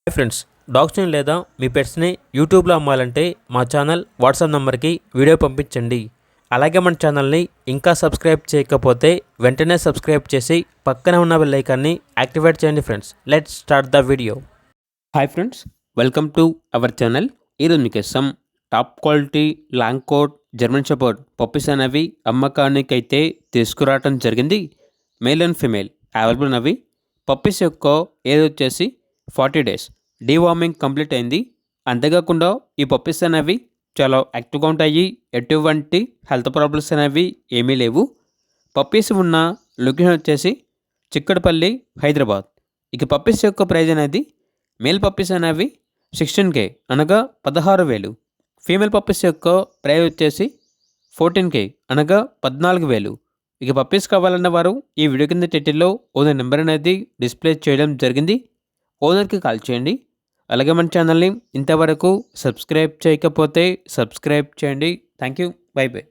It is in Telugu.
హాయ్ ఫ్రెండ్స్, డాగ్స్ని లేదా మీ పెట్స్ని యూట్యూబ్లో అమ్మాలంటే మా ఛానల్ వాట్సాప్ నెంబర్కి వీడియో పంపించండి. అలాగే మన ఛానల్ని ఇంకా సబ్స్క్రైబ్ చేయకపోతే వెంటనే సబ్స్క్రైబ్ చేసి పక్కనే ఉన్న బెల్ ఐకాన్ని యాక్టివేట్ చేయండి. Friends, let's start the video. Hi friends, welcome to our channel. ఈరోజు మీకోసం top quality long coat German shepherd puppies అనేవి అమ్మకానికి అయితే తీసుకురావడం జరిగింది. మేల్ అండ్ ఫిమేల్ అవైలబుల్ ఉన్నవి. పప్పీస్ యొక్క ఏజ్ వచ్చేసి 40 డేస్. డీవార్మింగ్ కంప్లీట్ అయింది. అంతేకాకుండా ఈ పప్పీస్ అనేవి చాలా యాక్టివ్గా ఉంటాయి. ఎటువంటి హెల్త్ ప్రాబ్లమ్స్ అనేవి ఏమీ లేవు. పప్పీస్ ఉన్న లొకేషన్ వచ్చేసి చిక్కడపల్లి, హైదరాబాద్. ఇక పప్పీస్ యొక్క ప్రైజ్ అనేది మేల్ పప్పీస్ అనేవి 16K అనగా 16,000. ఫీమేల్ పప్పీస్ యొక్క ప్రైజ్ వచ్చేసి 14K అనగా 14,000. ఇక పప్పీస్ కావాలన్న వారు ఈ వీడియో కింద టైటిల్లో ఓనర్ నెంబర్ అనేది డిస్ప్లే చేయడం జరిగింది. ఓనర్కి కాల్ చేయండి. అలాగే మన ఛానల్ని ఇంతవరకు సబ్స్క్రైబ్ చేయకపోతే సబ్స్క్రైబ్ చేయండి. Thank you. By by.